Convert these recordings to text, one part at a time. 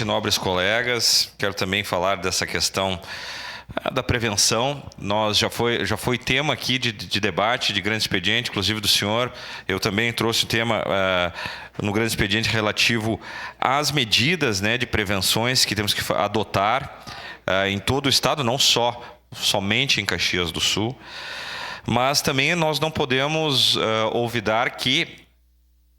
Nobres colegas, quero também falar dessa questão da prevenção. Já foi tema aqui de debate, de grande expediente, inclusive do senhor. Eu também trouxe o tema no grande expediente relativo às medidas, né, de prevenções que temos que adotar em todo o estado, não somente em Caxias do Sul. Mas também nós não podemos olvidar que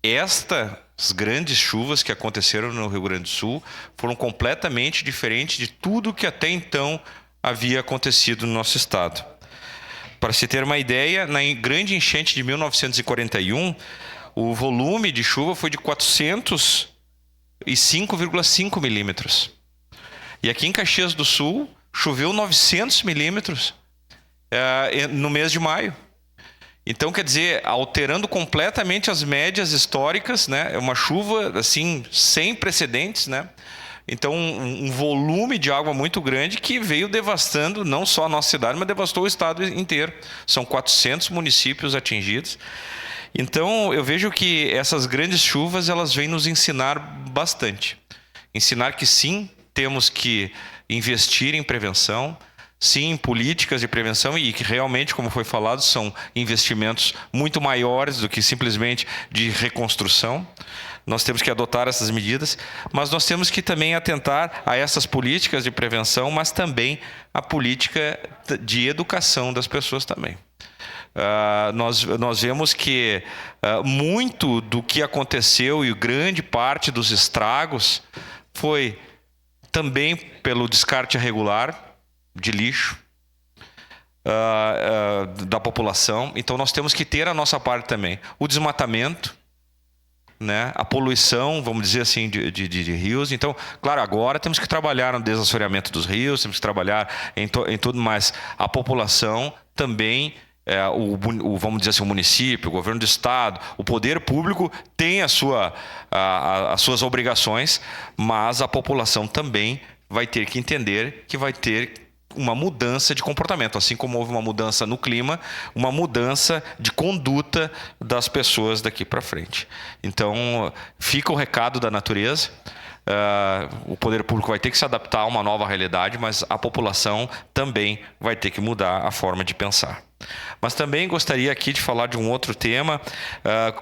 estas grandes chuvas que aconteceram no Rio Grande do Sul foram completamente diferentes de tudo que até então havia acontecido no nosso estado. Para se ter uma ideia, na grande enchente de 1941, o volume de chuva foi de 405,5 milímetros. E aqui em Caxias do Sul, choveu 900 milímetros no mês de maio. Então, quer dizer, alterando completamente as médias históricas, né? É uma chuva, assim, sem precedentes, né? Então, um volume de água muito grande que veio devastando não só a nossa cidade, mas devastou o estado inteiro. São 400 municípios atingidos. Então, eu vejo que essas grandes chuvas, elas vêm nos ensinar bastante. Ensinar que sim, temos que investir em prevenção, sim, políticas de prevenção, e que realmente, como foi falado, são investimentos muito maiores do que simplesmente de reconstrução. Nós temos que adotar essas medidas, mas nós temos que também atentar a essas políticas de prevenção, mas também a política de educação das pessoas também. Nós vemos que muito do que aconteceu e grande parte dos estragos foi também pelo descarte irregular de lixo da população. Então nós temos que ter a nossa parte também. O desmatamento, né? A poluição, vamos dizer assim, de rios. Então, claro, agora temos que trabalhar no desassoreamento dos rios, temos que trabalhar em tudo, mas a população também, vamos dizer assim, o município, o governo do estado, o poder público tem as suas obrigações, mas a população também vai ter que entender que vai ter uma mudança de comportamento, assim como houve uma mudança no clima, uma mudança de conduta das pessoas daqui para frente. Então, fica o recado da natureza. O poder público vai ter que se adaptar a uma nova realidade, mas a população também vai ter que mudar a forma de pensar. Mas também gostaria aqui de falar de um outro tema,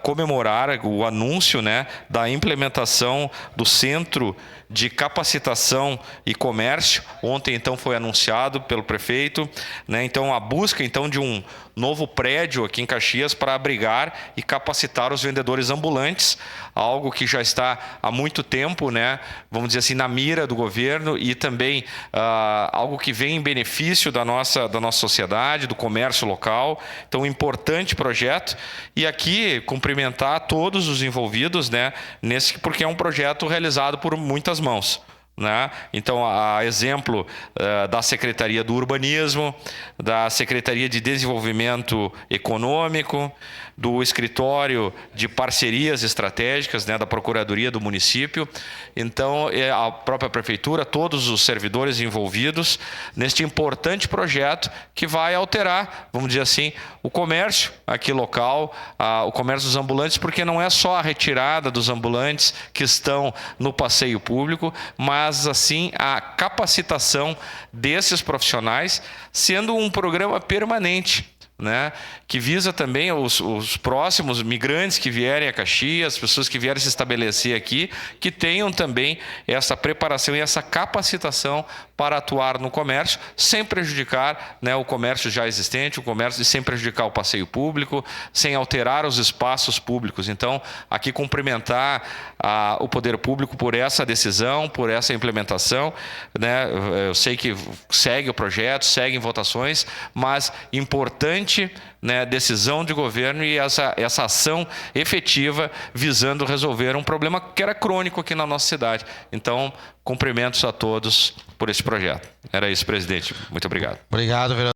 comemorar o anúncio, né, da implementação do Centro de Capacitação e Comércio. Ontem, então, foi anunciado pelo prefeito, né? Então, a busca então de um novo prédio aqui em Caxias para abrigar e capacitar os vendedores ambulantes, algo que já está há muito tempo, né, vamos dizer assim, na mira do governo, e também algo que vem em benefício da nossa sociedade, do comércio local. Então, um importante projeto. E aqui cumprimentar todos os envolvidos, né, porque é um projeto realizado por muitas mãos, né? Então, a exemplo da Secretaria do Urbanismo, da Secretaria de Desenvolvimento Econômico, do Escritório de Parcerias Estratégicas, né, da Procuradoria do Município. Então, a própria Prefeitura, todos os servidores envolvidos neste importante projeto que vai alterar, vamos dizer assim, o comércio aqui local, o comércio dos ambulantes, porque não é só a retirada dos ambulantes que estão no passeio público, mas assim a capacitação desses profissionais, sendo um programa permanente, né, que visa também os próximos migrantes que vierem a Caxias, as pessoas que vierem se estabelecer aqui, que tenham também essa preparação e essa capacitação para atuar no comércio, sem prejudicar, né, o comércio já existente, o comércio, e sem prejudicar o passeio público, sem alterar os espaços públicos. Então, aqui cumprimentar o poder público por essa decisão, por essa implementação, né? Eu sei que segue o projeto, seguem votações, mas importante, né, decisão de governo e essa ação efetiva visando resolver um problema que era crônico aqui na nossa cidade. Então, cumprimentos a todos por esse projeto. Era isso, presidente. Muito obrigado. Obrigado, vereador.